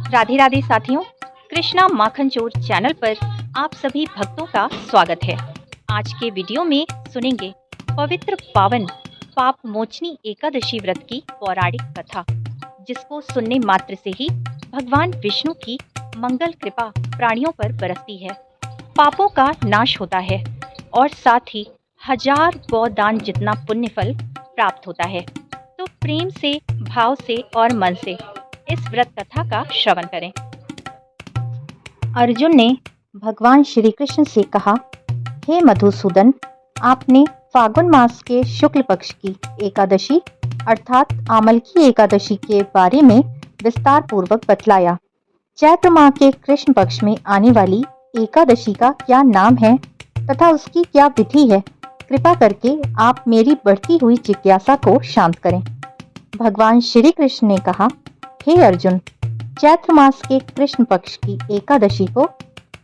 राधे राधे साथियों, कृष्णा माखन चोर चैनल पर आप सभी भक्तों का स्वागत है। आज के वीडियो में सुनेंगे पवित्र पावन पाप मोचनी एकादशी व्रत की पौराणिक कथा, जिसको सुनने मात्र से ही भगवान विष्णु की मंगल कृपा प्राणियों पर बरसती है, पापों का नाश होता है और साथ ही 1000 गौदान जितना पुण्य फल प्राप्त होता है। तो प्रेम से, भाव से और मन से इस व्रत कथा का श्रवण करें। अर्जुन ने भगवान श्री कृष्ण से कहा, हे मधुसूदन, आपने फागुन मास के शुक्ल पक्ष की एकादशी अर्थात आमल की एकादशी के बारे में विस्तार पूर्वक बतलाया। चैत्र माह के कृष्ण पक्ष में आने वाली एकादशी का क्या नाम है तथा उसकी क्या विधि है, कृपा करके आप मेरी बढ़ती हुई जिज्ञासा को शांत करें। भगवान श्री कृष्ण ने कहा, हे अर्जुन, चैत्र मास के कृष्ण पक्ष की एकादशी को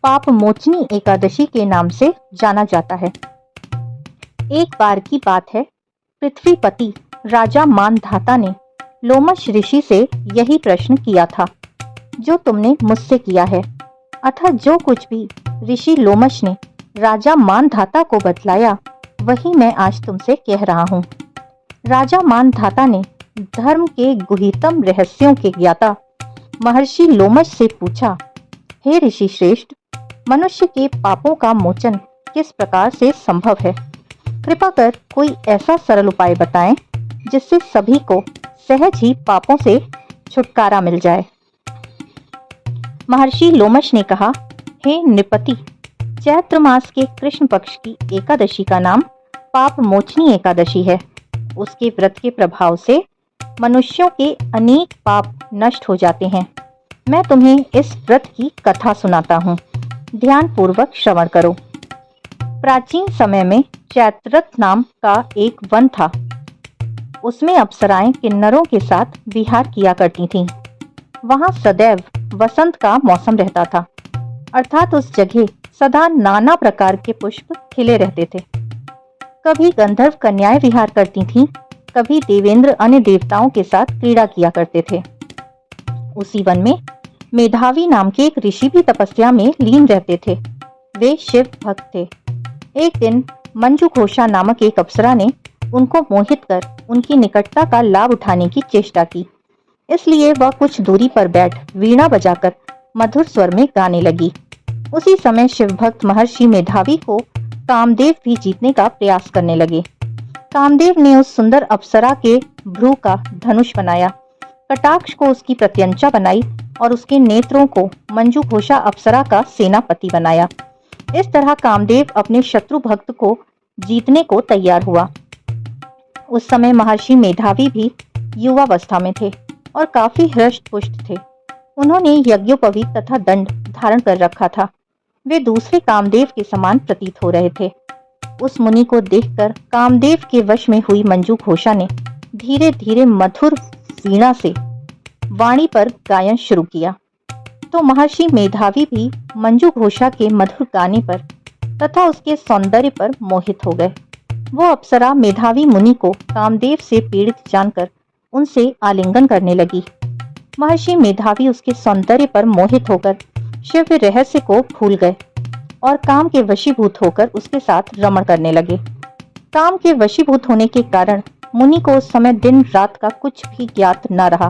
पाप मोचनी एकादशी के नाम से जाना जाता है। एक बार की बात है, पृथ्वीपति राजा मानधाता ने लोमश ऋषि से यही प्रश्न किया था जो तुमने मुझसे किया है। अतः जो कुछ भी ऋषि लोमश ने राजा मानधाता को बतलाया वही मैं आज तुमसे कह रहा हूँ। राजा मानधाता ने धर्म के गुहितम रहस्यों के ज्ञाता महर्षि लोमश से पूछा, हे ऋषि श्रेष्ठ, मनुष्य के पापों का मोचन किस प्रकार से संभव है? कृपा कर कोई ऐसा सरल उपाय बताएं जिससे सभी को सहज ही पापों से छुटकारा मिल जाए। महर्षि लोमश ने कहा, हे नृपति, चैत्र मास के कृष्ण पक्ष की एकादशी का नाम पाप मोचनी एकादशी है। उसके व्रत के प्रभाव से मनुष्यों के अनेक पाप नष्ट हो जाते हैं। मैं तुम्हें इस व्रत की कथा सुनाता हूँ, ध्यान पूर्वक श्रवण करो। प्राचीन समय में चैत्ररथ नाम का एक वन था। उसमें अप्सराएं किन्नरों के साथ विहार किया करती थीं। वहां सदैव वसंत का मौसम रहता था, अर्थात उस जगह सदा नाना प्रकार के पुष्प खिले रहते थे। कभी गंधर्व कन्याएं विहार करती थीं, कभी देवेंद्र अन्य देवताओं के साथ क्रीड़ा किया करते थे। उसी वन में मेधावी नाम के एक ऋषि भी तपस्या में लीन रहते थे। वे शिव भक्त थे। एक दिन मंजू घोषा नामक एक अप्सरा ने उनको मोहित कर उनकी निकटता का लाभ उठाने की चेष्टा की। इसलिए वह कुछ दूरी पर बैठ वीणा बजाकर मधुर स्वर में गाने लगी। उसी समय शिव भक्त महर्षि मेधावी को कामदेव भी जीतने का प्रयास करने लगे। कामदेव ने उस सुंदर अप्सरा के भ्रू का धनुष बनाया, कटाक्ष को उसकी प्रत्यंचा बनाई और उसके नेत्रों को मंजू घोषा अप्सरा का सेनापति बनाया। इस तरह कामदेव अपने शत्रु भक्त को जीतने को तैयार हुआ। उस समय महर्षि मेधावी भी युवावस्था में थे और काफी हृष्ट पुष्ट थे। उन्होंने यज्ञोपवीत तथा दंड धारण कर रखा था। वे दूसरे कामदेव के समान प्रतीत हो रहे थे। उस मुनि को देखकर कामदेव के वश में हुई मंजू घोषा ने धीरे धीरे मधुर वीणा से वाणी पर गायन शुरू किया। तो महर्षि मेधावी भी मंजू घोषा के मधुर गाने पर तथा उसके सौंदर्य पर मोहित हो गए। वो अप्सरा मेधावी मुनि को कामदेव से पीड़ित जानकर उनसे आलिंगन करने लगी। महर्षि मेधावी उसके सौंदर्य पर मोहित होकर शिव रहस्य को भूल गए और काम के वशीभूत होकर उसके साथ रमण करने लगे। काम के वशीभूत होने के कारण मुनि को उस समय दिन रात का कुछ भी ज्ञात न रहा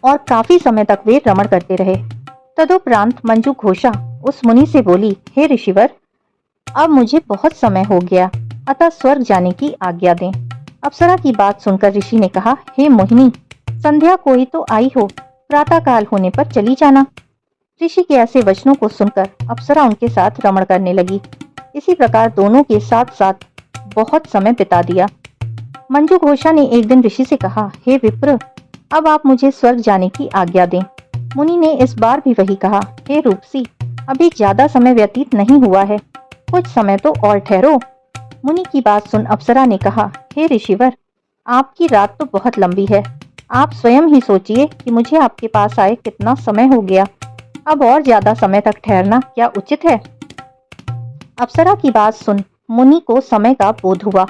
और काफी समय तक वे रमण करते रहे। तदुपरांत मंजू घोषा उस मुनि से बोली, हे ऋषिवर, अब मुझे बहुत समय हो गया, अतः स्वर्ग जाने की आज्ञा दें। अप्सरा की बात सुनकर ऋषि ने कहा, हे मोहिनी, संध्या को ही तो आई हो, प्रातः काल होने पर चली जाना। ऋषि के ऐसे वचनों को सुनकर अप्सरा उनके साथ रमण करने लगी। इसी प्रकार दोनों के साथ साथ बहुत समय बिता दिया। मंजू घोषा ने एक दिन ऋषि से कहा, हे विप्र, अब आप मुझे स्वर्ग जाने की आज्ञा दें। मुनि ने इस बार भी वही कहा, हे रूपसी, अभी ज्यादा समय व्यतीत नहीं हुआ है, कुछ समय तो और ठहरो। मुनि की बात सुन अप्सरा ने कहा, हे ऋषिवर, आपकी रात तो बहुत लंबी है, आप स्वयं ही सोचिए कि मुझे आपके पास आए कितना समय हो गया, अब और ज्यादा समय तक ठहरना क्या उचित है? अप्सरा की बात सुन मुनि को समय का बोध हुआ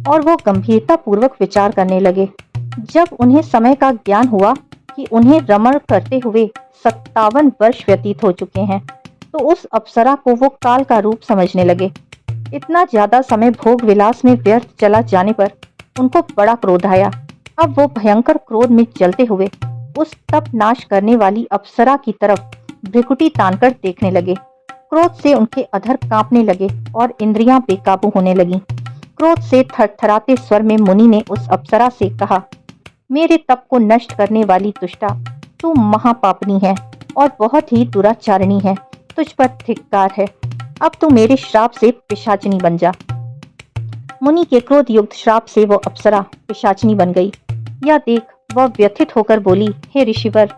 और वो गंभीरता पूर्वक विचार करने लगे। जब उन्हें समय का ज्ञान हुआ कि उन्हें रमण करते हुए 57 वर्ष व्यतीत हो चुके हैं, तो उस अप्सरा को वो काल का रूप समझने लगे। इतना ज्यादा समय भोग विलास में व्यर्थ चला जाने पर उनको बड़ा क्रोध आया। अब वो भयंकर क्रोध में जलते हुए उस तप नाश करने वाली अप्सरा की तरफ भ्रिकुटी तानकर देखने लगे। क्रोध से उनके अधर कांपने लगे और इंद्रियां बेकाबू होने लगीं। क्रोध से थरथराते स्वर में मुनि ने उस अप्सरा से कहा, मेरे तप को नष्ट करने वाली दुष्टा, तू महापापनी है और बहुत ही दुराचारिणी है। तुझ पर धिक्कार है। अब तू मेरे श्राप से पिशाचिनी बन जा। मुनि के क्रोध युक्त श्राप से वो अप्सरा पिशाचिनी बन गई। यह देख वह व्यथित होकर बोली, हे ऋषिवर,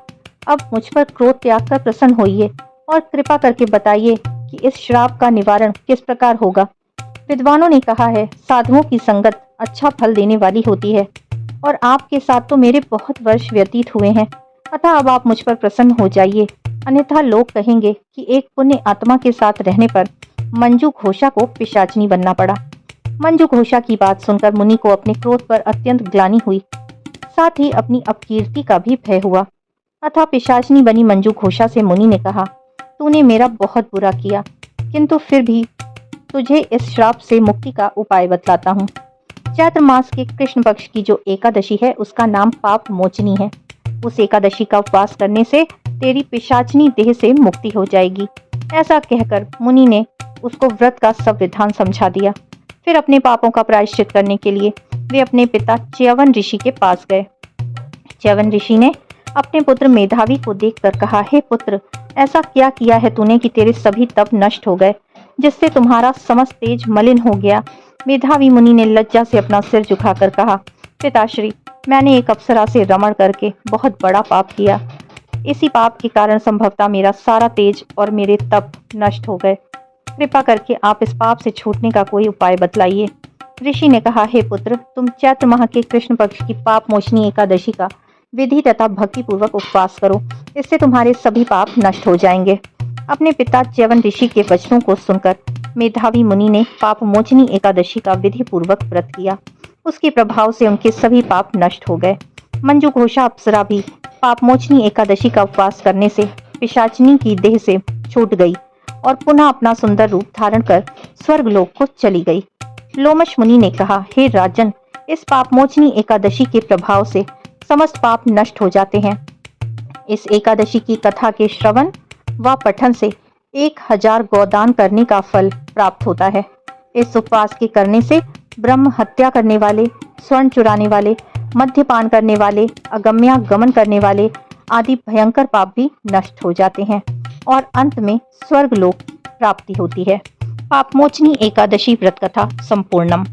अब मुझ पर क्रोध त्याग कर प्रसन्न होइए और कृपा करके बताइए कि इस श्राप का निवारण किस प्रकार होगा। विद्वानों ने कहा है, साधुओं की संगत अच्छा फल देने वाली होती है और आपके साथ तो मेरे बहुत वर्ष व्यतीत हुए हैं, अतः अब आप मुझ पर प्रसन्न हो जाइए, अन्यथा लोग कहेंगे कि एक पुण्य आत्मा के साथ रहने पर मंजू घोषा को पिशाचिनी बनना पड़ा। मंजू घोषा की बात सुनकर मुनि को अपने क्रोध पर अत्यंत ग्लानि हुई, साथ ही अपनी अपकीर्ति का भी भय हुआ। अतः पिशाचिनी बनी मंजू घोषा से मुनि ने कहा, तूने मेरा बहुत बुरा किया, किंतु फिर भी तुझे इस श्राप से मुक्ति का उपाय बतलाता हूँ। चैत्र मास के कृष्ण पक्ष की जो एकादशी है उसका नाम पाप मोचनी है। उस एकादशी का उपवास करने से तेरी पिशाचिनी देह से मुक्ति हो जाएगी। ऐसा कहकर मुनि ने उसको व्रत का सब विधान समझा दिया। फिर अपने पापों का प्रायश्चित करने के लिए वे अपने पिता च्यवन ऋषि के पास गए। च्यवन ऋषि ने अपने पुत्र मेधावी को देखकर कहा, हे पुत्र, ऐसा क्या किया है तूने कि तेरे सभी तप नष्ट हो गए, जिससे तुम्हारा समस्त तेज मलिन हो गया। मेधावी मुनि ने लज्जा से अपना सिर झुकाकर कहा, पिताश्री, मैंने एक अप्सरा से रमण करके बहुत बड़ा पाप किया। इसी पाप के कारण संभवतः मेरा सारा तेज और मेरे तप नष्ट हो गए। कृपा करके आप इस पाप से छूटने का कोई उपाय बतलाइए। ऋषि ने कहा, हे पुत्र, तुम चैत्र माह के कृष्ण पक्ष की पाप मोचनी एकादशी का विधि तथा भक्ति पूर्वक उपवास करो, इससे तुम्हारे सभी पाप नष्ट हो जाएंगे। अपने पिता च्यवन ऋषि के वचनों को सुनकर मेधावी मुनि ने पाप मोचनी एकादशी का विधि पूर्वक व्रत किया। उसके प्रभाव से उनके सभी पाप नष्ट हो गए। मंजू घोषा अप्सरा भी पाप मोचनी एकादशी का उपवास करने से पिशाचिनी की देह से छूट गई और पुनः अपना सुंदर रूप धारण कर स्वर्गलोक को चली गई। लोमश मुनि ने कहा, हे राजन, इस पापमोचनी एकादशी के प्रभाव से समस्त पाप नष्ट हो जाते हैं। इस एकादशी की कथा के श्रवण व पठन से 1000 गोदान करने का फल प्राप्त होता है। इस उपवास के करने से ब्रह्म हत्या करने वाले, स्वर्ण चुराने वाले, मद्यपान करने वाले, अगम्यागमन करने वाले आदि भयंकर पाप भी नष्ट हो जाते हैं और अंत में स्वर्गलोक प्राप्ति होती है। पापमोचनी एकादशी व्रत कथा संपूर्णम।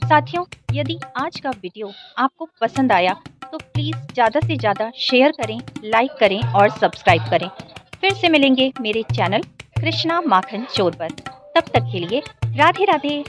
साथियों, यदि आज का वीडियो आपको पसंद आया तो प्लीज़ ज़्यादा से ज़्यादा शेयर करें, लाइक करें और सब्सक्राइब करें। फिर से मिलेंगे मेरे चैनल कृष्णा माखन चोर पर। तब तक के लिए राधे राधे।